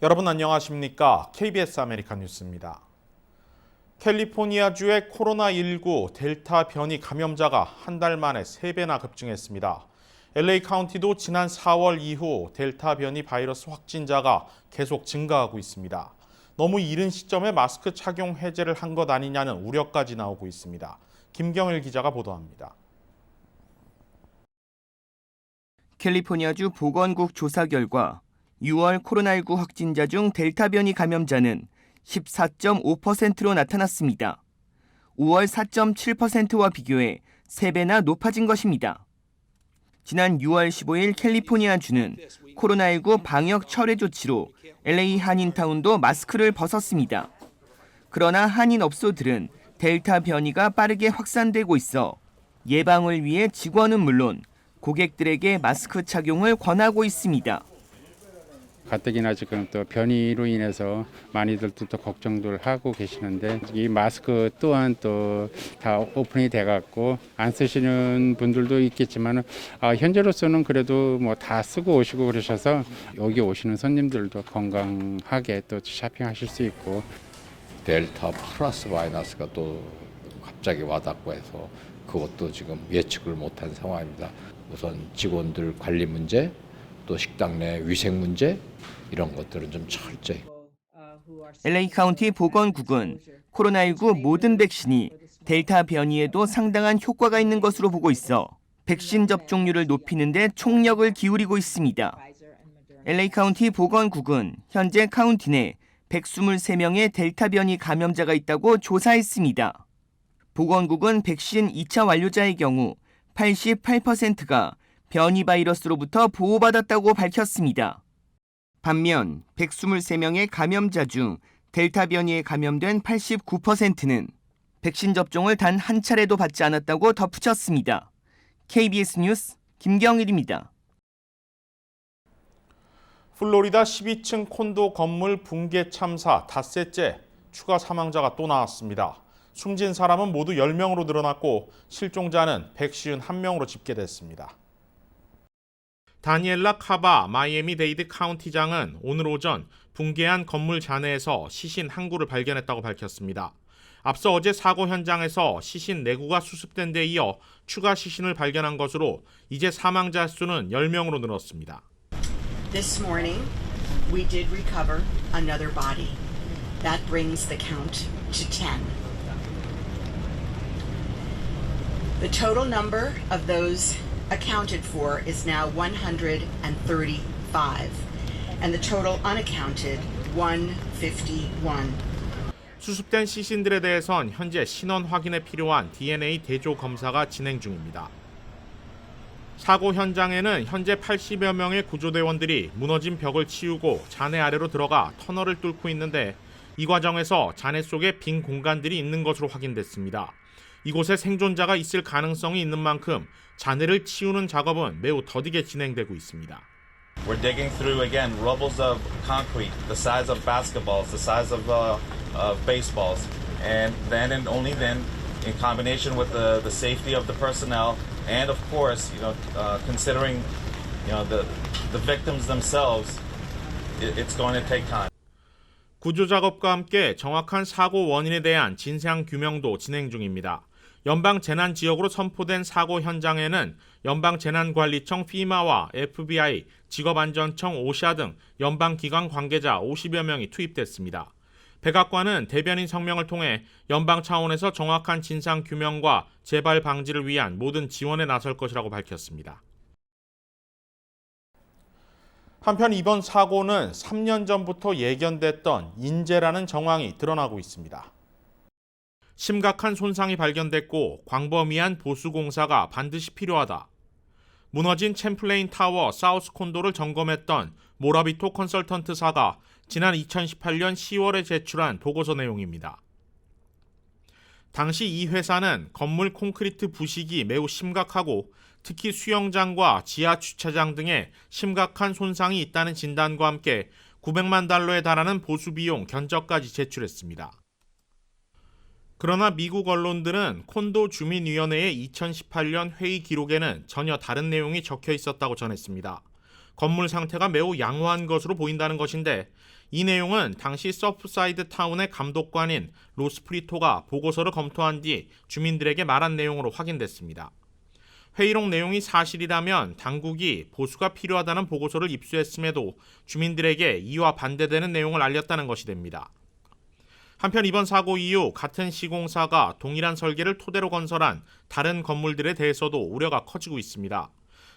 여러분 안녕하십니까? KBS 아메리칸 뉴스입니다. 캘리포니아주의 코로나19 델타 변이 감염자가 한 달 만에 3배나 급증했습니다. LA 카운티도 지난 4월 이후 델타 변이 바이러스 확진자가 계속 증가하고 있습니다. 너무 이른 시점에 마스크 착용 해제를 한 것 아니냐는 우려까지 나오고 있습니다. 김경일 기자가 보도합니다. 캘리포니아주 보건국 조사 결과 6월 코로나19 확진자 중 델타 변이 감염자는 14.5%로 나타났습니다. 5월 4.7%와 비교해 3배나 높아진 것입니다. 지난 6월 15일 캘리포니아주는 코로나19 방역 철회 조치로 LA 한인타운도 마스크를 벗었습니다. 그러나 한인업소들은 델타 변이가 빠르게 확산되고 있어 예방을 위해 직원은 물론 고객들에게 마스크 착용을 권하고 있습니다. 가뜩이나 지금 또 변이로 인해서 많이들도 또 걱정들 하고 계시는데 이 마스크 또한 또 다 오픈이 돼갖고 안 쓰시는 분들도 있겠지만 현재로서는 그래도 뭐 다 쓰고 오시고 그러셔서 여기 오시는 손님들도 건강하게 또 쇼핑하실 수 있고 델타 플러스 바이러스가 또 갑자기 와닿고 해서 그것도 지금 예측을 못한 상황입니다. 우선 직원들 관리 문제, 또 식당 내 위생 문제 이런 것들은 좀 철저히. LA 카운티 보건국은 코로나19 모든 백신이 델타 변이에도 상당한 효과가 있는 것으로 보고 있어 백신 접종률을 높이는 데 총력을 기울이고 있습니다. LA 카운티 보건국은 현재 카운티 내 123명의 델타 변이 감염자가 있다고 조사했습니다. 보건국은 백신 2차 완료자의 경우 88%가 변이 바이러스로부터 보호받았다고 밝혔습니다. 반면 123명의 감염자 중 델타 변이에 감염된 89%는 백신 접종을 단 한 차례도 받지 않았다고 덧붙였습니다. KBS 뉴스 김경일입니다. 플로리다 12층 콘도 건물 붕괴 참사 닷새째 추가 사망자가 또 나왔습니다. 숨진 사람은 모두 10명으로 늘어났고 실종자는 151명으로 집계됐습니다. 다니엘라 카바 마이애미-데이드 카운티장은 오늘 오전 붕괴한 건물 잔해에서 시신 한 구를 발견했다고 밝혔습니다. 앞서 어제 사고 현장에서 시신 4구가 수습된 데 이어 추가 시신을 발견한 것으로 이제 사망자 수는 10명으로 늘었습니다. This morning, we did recover another body. That brings the count to 10. The total number of those accounted for is now 135, and the total unaccounted 151. 수습된 시신들에 대해선 현재 신원 확인에 필요한 DNA 대조 검사가 진행 중입니다. 사고 현장에는 현재 80여 명의 구조대원들이 무너진 벽을 치우고 잔해 아래로 들어가 터널을 뚫고 있는데 이 과정에서 잔해 속에 빈 공간들이 있는 것으로 확인됐습니다. 이곳에 생존자가 있을 가능성이 있는 만큼 잔해를 치우는 작업은 매우 더디게 진행되고 있습니다. We're digging through again rubbles of concrete, the size of basketballs, the size of baseballs, and then and only then, in combination with the safety of the personnel, and of course, considering, the victims themselves, it's going to take time. 구조 작업과 함께 정확한 사고 원인에 대한 진상 규명도 진행 중입니다. 연방재난지역으로 선포된 사고 현장에는 연방재난관리청 FEMA와 FBI, 직업안전청 OSHA 등 연방기관 관계자 50여 명이 투입됐습니다. 백악관은 대변인 성명을 통해 연방 차원에서 정확한 진상 규명과 재발 방지를 위한 모든 지원에 나설 것이라고 밝혔습니다. 한편 이번 사고는 3년 전부터 예견됐던 인재라는 정황이 드러나고 있습니다. 심각한 손상이 발견됐고 광범위한 보수 공사가 반드시 필요하다. 무너진 챔플레인 타워 사우스 콘도를 점검했던 모라비토 컨설턴트사가 지난 2018년 10월에 제출한 보고서 내용입니다. 당시 이 회사는 건물 콘크리트 부식이 매우 심각하고 특히 수영장과 지하 주차장 등에 심각한 손상이 있다는 진단과 함께 $900만 달러에 달하는 보수 비용 견적까지 제출했습니다. 그러나 미국 언론들은 콘도 주민위원회의 2018년 회의 기록에는 전혀 다른 내용이 적혀 있었다고 전했습니다. 건물 상태가 매우 양호한 것으로 보인다는 것인데 이 내용은 당시 서프사이드 타운의 감독관인 로스 프리토가 보고서를 검토한 뒤 주민들에게 말한 내용으로 확인됐습니다. 회의록 내용이 사실이라면 당국이 보수가 필요하다는 보고서를 입수했음에도 주민들에게 이와 반대되는 내용을 알렸다는 것이 됩니다. 한편 이번 사고 이후 같은 시공사가 동일한 설계를 토대로 건설한 다른 건물들에 대해서도 우려가 커지고 있습니다.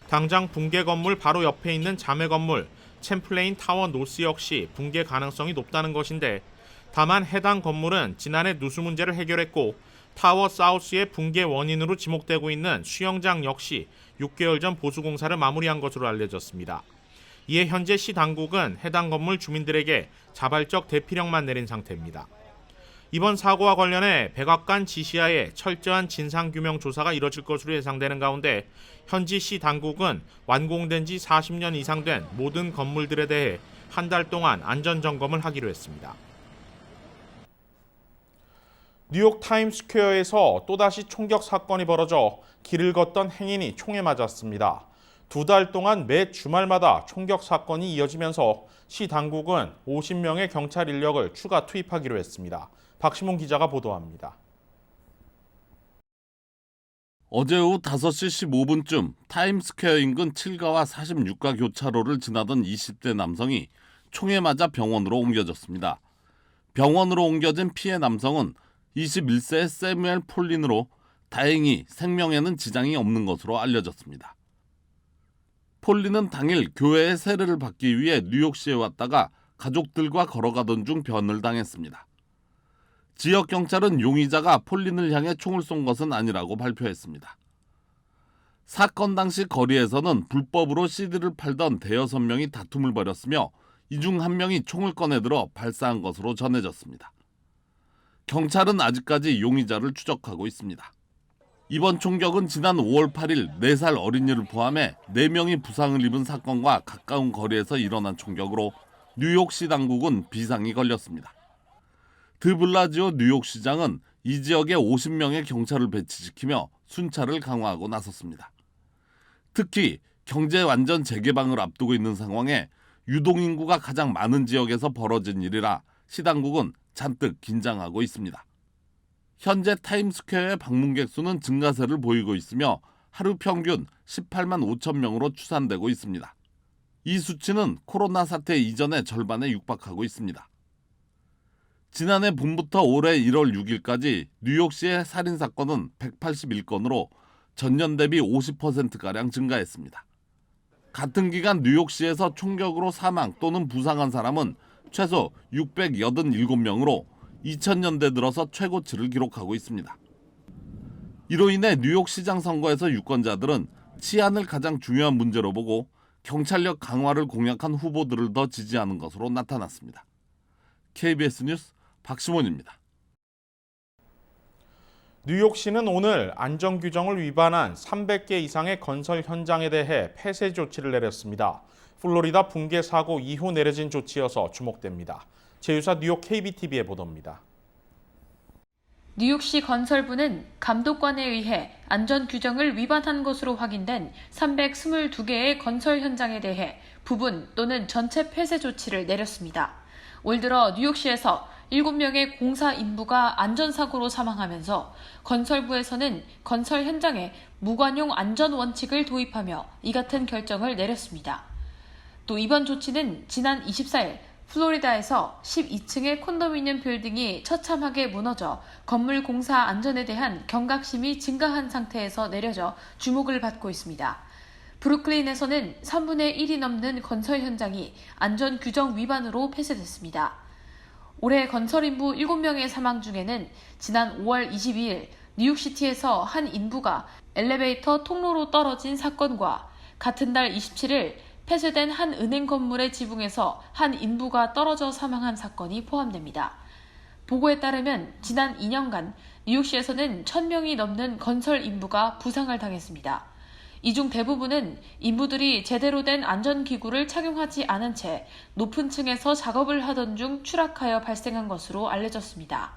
당장 붕괴 건물 바로 옆에 있는 자매 건물 챔플레인 타워 노스 역시 붕괴 가능성이 높다는 것인데 다만 해당 건물은 지난해 누수 문제를 해결했고 타워 사우스의 붕괴 원인으로 지목되고 있는 수영장 역시 6개월 전 보수공사를 마무리한 것으로 알려졌습니다. 이에 현재 시 당국은 해당 건물 주민들에게 자발적 대피령만 내린 상태입니다. 이번 사고와 관련해 백악관 지시하에 철저한 진상규명 조사가 이뤄질 것으로 예상되는 가운데 현지 시 당국은 완공된 지 40년 이상 된 모든 건물들에 대해 한 달 동안 안전점검을 하기로 했습니다. 뉴욕 타임스퀘어에서 또다시 총격 사건이 벌어져 길을 걷던 행인이 총에 맞았습니다. 2달 동안 매 주말마다 총격 사건이 이어지면서 시 당국은 50명의 경찰 인력을 추가 투입하기로 했습니다. 박시문 기자가 보도합니다. 어제 오후 5시 15분쯤 타임스퀘어 인근 7가와 46가 교차로를 지나던 20대 남성이 총에 맞아 병원으로 옮겨졌습니다. 병원으로 옮겨진 피해 남성은 21세의 세뮤엘 폴린으로 다행히 생명에는 지장이 없는 것으로 알려졌습니다. 폴린은 당일 교회의 세례를 받기 위해 뉴욕시에 왔다가 가족들과 걸어가던 중 변을 당했습니다. 지역 경찰은 용의자가 폴린을 향해 총을 쏜 것은 아니라고 발표했습니다. 사건 당시 거리에서는 불법으로 CD를 팔던 대여섯 명이 다툼을 벌였으며 이 중 한 명이 총을 꺼내들어 발사한 것으로 전해졌습니다. 경찰은 아직까지 용의자를 추적하고 있습니다. 이번 총격은 지난 5월 8일 4살 어린이를 포함해 4명이 부상을 입은 사건과 가까운 거리에서 일어난 총격으로 뉴욕시 당국은 비상이 걸렸습니다. 드블라지오 뉴욕시장은 이 지역에 50명의 경찰을 배치시키며 순찰을 강화하고 나섰습니다. 특히 경제 완전 재개방을 앞두고 있는 상황에 유동인구가 가장 많은 지역에서 벌어진 일이라 시당국은 잔뜩 긴장하고 있습니다. 현재 타임스퀘어의 방문객 수는 증가세를 보이고 있으며 하루 평균 18만 5천 명으로 추산되고 있습니다. 이 수치는 코로나 사태 이전의 절반에 육박하고 있습니다. 지난해 봄부터 올해 1월 6일까지 뉴욕시의 살인사건은 181건으로 전년 대비 50%가량 증가했습니다. 같은 기간 뉴욕시에서 총격으로 사망 또는 부상한 사람은 최소 687명으로 2000년대 들어서 최고치를 기록하고 있습니다. 이로 인해 뉴욕시장 선거에서 유권자들은 치안을 가장 중요한 문제로 보고 경찰력 강화를 공약한 후보들을 더 지지하는 것으로 나타났습니다. KBS 뉴스 박시몬입니다. 뉴욕시는 오늘 안전규정을 위반한 300개 이상의 건설 현장에 대해 폐쇄 조치를 내렸습니다. 플로리다 붕괴 사고 이후 내려진 조치여서 주목됩니다. 제휴사 뉴욕 KBTV의 보도입니다. 뉴욕시 건설부는 감독관에 의해 안전규정을 위반한 것으로 확인된 322개의 건설 현장에 대해 부분 또는 전체 폐쇄 조치를 내렸습니다. 올 들어 뉴욕시에서 7명의 공사 인부가 안전사고로 사망하면서 건설부에서는 건설 현장에 무관용 안전원칙을 도입하며 이 같은 결정을 내렸습니다. 또 이번 조치는 지난 24일 플로리다에서 12층의 콘도미니엄 빌딩이 처참하게 무너져 건물 공사 안전에 대한 경각심이 증가한 상태에서 내려져 주목을 받고 있습니다. 브루클린에서는 3분의 1이 넘는 건설 현장이 안전규정 위반으로 폐쇄됐습니다. 올해 건설 인부 7명의 사망 중에는 지난 5월 22일 뉴욕시티에서 한 인부가 엘리베이터 통로로 떨어진 사건과 같은 달 27일 폐쇄된 한 은행 건물의 지붕에서 한 인부가 떨어져 사망한 사건이 포함됩니다. 보고에 따르면 지난 2년간 뉴욕시에서는 1000명이 넘는 건설 인부가 부상을 당했습니다. 이 중 대부분은 인부들이 제대로 된 안전기구를 착용하지 않은 채 높은 층에서 작업을 하던 중 추락하여 발생한 것으로 알려졌습니다.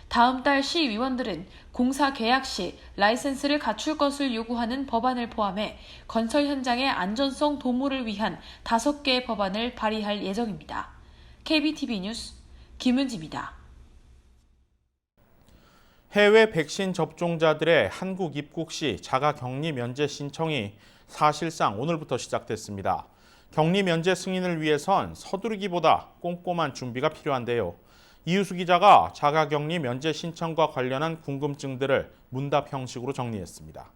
다음 달 시의원들은 공사 계약 시 라이센스를 갖출 것을 요구하는 법안을 포함해 건설 현장의 안전성 도모를 위한 5개의 법안을 발의할 예정입니다. KBTV 뉴스 김은지입니다. 해외 백신 접종자들의 한국 입국 시 자가격리 면제 신청이 사실상 오늘부터 시작됐습니다. 격리 면제 승인을 위해선 서두르기보다 꼼꼼한 준비가 필요한데요. 이유수 기자가 자가격리 면제 신청과 관련한 궁금증들을 문답 형식으로 정리했습니다.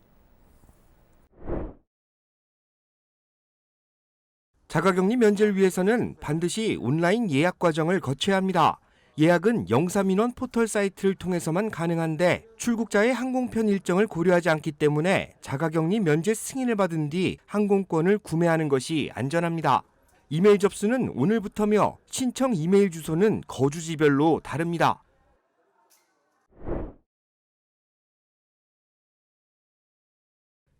자가격리 면제를 위해서는 반드시 온라인 예약 과정을 거쳐야 합니다. 예약은 영사민원 포털 사이트를 통해서만 가능한데 출국자의 항공편 일정을 고려하지 않기 때문에 자가격리 면제 승인을 받은 뒤 항공권을 구매하는 것이 안전합니다. 이메일 접수는 오늘부터며 신청 이메일 주소는 거주지별로 다릅니다.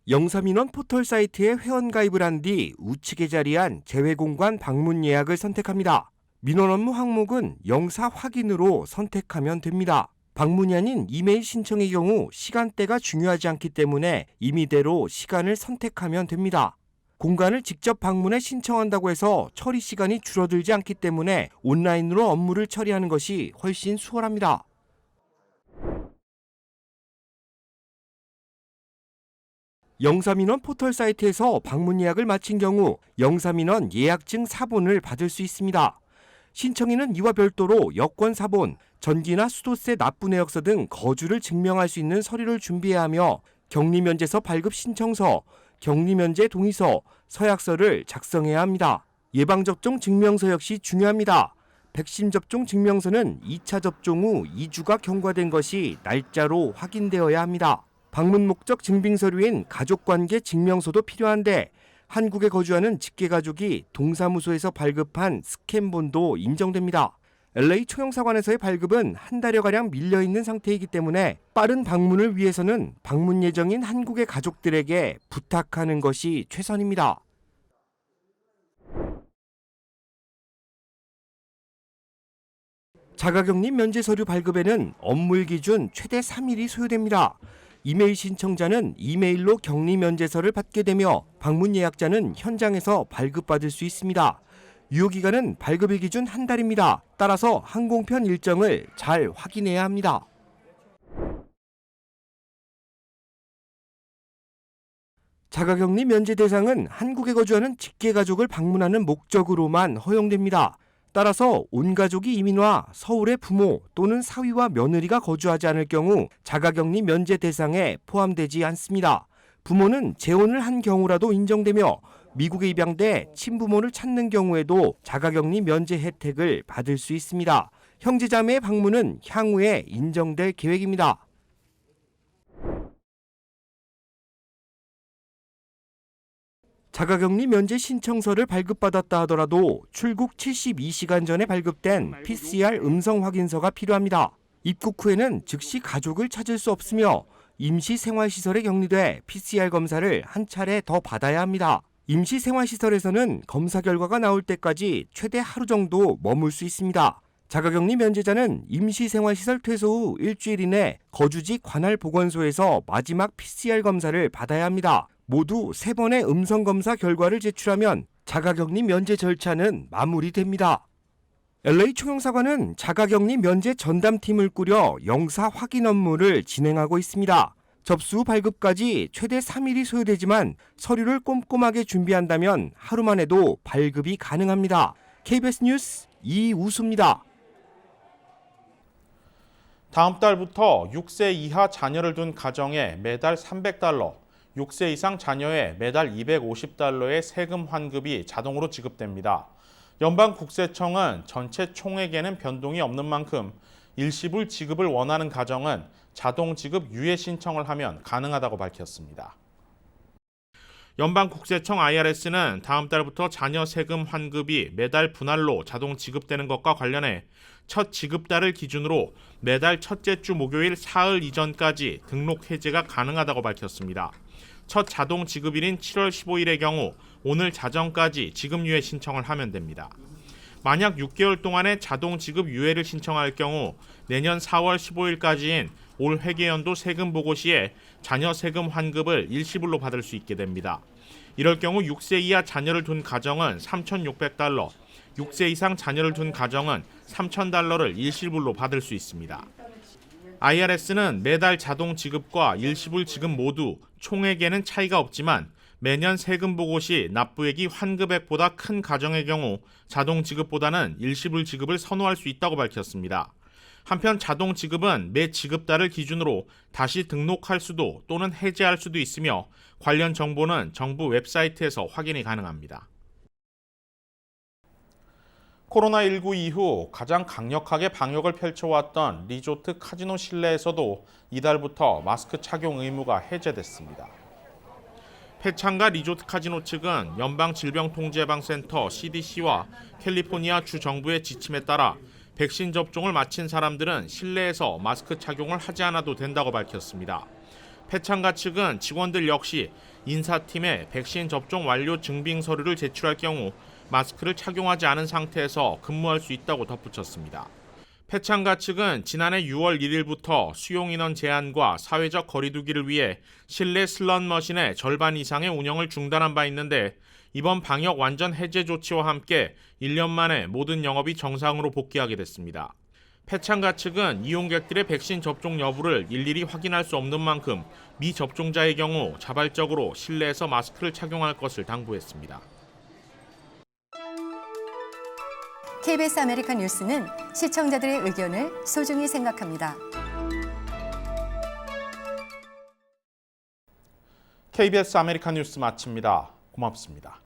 영사민원 포털 사이트에 회원가입을 한 뒤 우측에 자리한 재외공관 방문 예약을 선택합니다. 민원 업무 항목은 영사 확인으로 선택하면 됩니다. 방문이 아닌 이메일 신청의 경우 시간대가 중요하지 않기 때문에 임의대로 시간을 선택하면 됩니다. 공간을 직접 방문해 신청한다고 해서 처리 시간이 줄어들지 않기 때문에 온라인으로 업무를 처리하는 것이 훨씬 수월합니다. 영사민원 포털 사이트에서 방문 예약을 마친 경우 영사민원 예약증 사본을 받을 수 있습니다. 신청인은 이와 별도로 여권 사본, 전기나 수도세 납부 내역서 등 거주를 증명할 수 있는 서류를 준비해야 하며 격리면제서 발급 신청서, 격리면제 동의서, 서약서를 작성해야 합니다. 예방접종 증명서 역시 중요합니다. 백신 접종 증명서는 2차 접종 후 2주가 경과된 것이 날짜로 확인되어야 합니다. 방문 목적 증빙 서류인 가족관계 증명서도 필요한데 한국에 거주하는 직계가족이 동사무소에서 발급한 스캔본도 인정됩니다. LA 총영사관에서의 발급은 한 달여가량 밀려있는 상태이기 때문에 빠른 방문을 위해서는 방문 예정인 한국의 가족들에게 부탁하는 것이 최선입니다. 자가격리 면제 서류 발급에는 업무일 기준 최대 3일이 소요됩니다. 이메일 신청자는 이메일로 격리 면제서를 받게 되며 방문 예약자는 현장에서 발급받을 수 있습니다. 유효기간은 발급일 기준 한 달입니다. 따라서 항공편 일정을 잘 확인해야 합니다. 자가격리 면제 대상은 한국에 거주하는 직계가족을 방문하는 목적으로만 허용됩니다. 따라서 온 가족이 이민와 서울의 부모 또는 사위와 며느리가 거주하지 않을 경우 자가격리 면제 대상에 포함되지 않습니다. 부모는 재혼을 한 경우라도 인정되며 미국에 입양돼 친부모를 찾는 경우에도 자가격리 면제 혜택을 받을 수 있습니다. 형제자매의 방문은 향후에 인정될 계획입니다. 자가격리 면제 신청서를 발급받았다 하더라도 출국 72시간 전에 발급된 PCR 음성 확인서가 필요합니다. 입국 후에는 즉시 가족을 찾을 수 없으며 임시생활시설에 격리돼 PCR 검사를 한 차례 더 받아야 합니다. 임시생활시설에서는 검사 결과가 나올 때까지 최대 하루 정도 머물 수 있습니다. 자가격리 면제자는 임시생활시설 퇴소 후 일주일 이내 거주지 관할보건소에서 마지막 PCR 검사를 받아야 합니다. 모두 3번의 음성검사 결과를 제출하면 자가격리 면제 절차는 마무리됩니다. LA 총영사관은 자가격리 면제 전담팀을 꾸려 영사 확인 업무를 진행하고 있습니다. 접수 후 발급까지 최대 3일이 소요되지만 서류를 꼼꼼하게 준비한다면 하루만 해도 발급이 가능합니다. KBS 뉴스 이우수입니다. 다음 달부터 6세 이하 자녀를 둔 가정에 매달 $300, 6세 이상 자녀에 매달 $250의 세금 환급이 자동으로 지급됩니다. 연방국세청은 전체 총액에는 변동이 없는 만큼 일시불 지급을 원하는 가정은 자동 지급 유예 신청을 하면 가능하다고 밝혔습니다. 연방국세청 IRS는 다음 달부터 자녀 세금 환급이 매달 분할로 자동 지급되는 것과 관련해 첫 지급달을 기준으로 매달 첫째 주 목요일 사흘 이전까지 등록 해제가 가능하다고 밝혔습니다. 첫 자동 지급일인 7월 15일의 경우 오늘 자정까지 지급 유예 신청을 하면 됩니다. 만약 6개월 동안의 자동 지급 유예를 신청할 경우 내년 4월 15일까지인 올 회계연도 세금 보고 시에 자녀 세금 환급을 일시불로 받을 수 있게 됩니다. 이럴 경우 6세 이하 자녀를 둔 가정은 $3,600, 6세 이상 자녀를 둔 가정은 $3,000를 일시불로 받을 수 있습니다. IRS는 매달 자동 지급과 일시불 지급 모두 총액에는 차이가 없지만 매년 세금 보고 시 납부액이 환급액보다 큰 가정의 경우 자동 지급보다는 일시불 지급을 선호할 수 있다고 밝혔습니다. 한편 자동 지급은 매 지급달을 기준으로 다시 등록할 수도 또는 해지할 수도 있으며 관련 정보는 정부 웹사이트에서 확인이 가능합니다. 코로나19 이후 가장 강력하게 방역을 펼쳐왔던 리조트 카지노 실내에서도 이달부터 마스크 착용 의무가 해제됐습니다. 패창가 리조트 카지노 측은 연방질병통제예방센터 CDC와 캘리포니아 주 정부의 지침에 따라 백신 접종을 마친 사람들은 실내에서 마스크 착용을 하지 않아도 된다고 밝혔습니다. 패창가 측은 직원들 역시 인사팀에 백신 접종 완료 증빙 서류를 제출할 경우 마스크를 착용하지 않은 상태에서 근무할 수 있다고 덧붙였습니다. 패창가 측은 지난해 6월 1일부터 수용 인원 제한과 사회적 거리 두기를 위해 실내 슬롯 머신의 절반 이상의 운영을 중단한 바 있는데 이번 방역 완전 해제 조치와 함께 1년 만에 모든 영업이 정상으로 복귀하게 됐습니다. 패창가 측은 이용객들의 백신 접종 여부를 일일이 확인할 수 없는 만큼 미접종자의 경우 자발적으로 실내에서 마스크를 착용할 것을 당부했습니다. KBS 아메리칸 뉴스는 시청자들의 의견을 소중히 생각합니다. KBS 아메리칸 뉴스 마칩니다. 고맙습니다.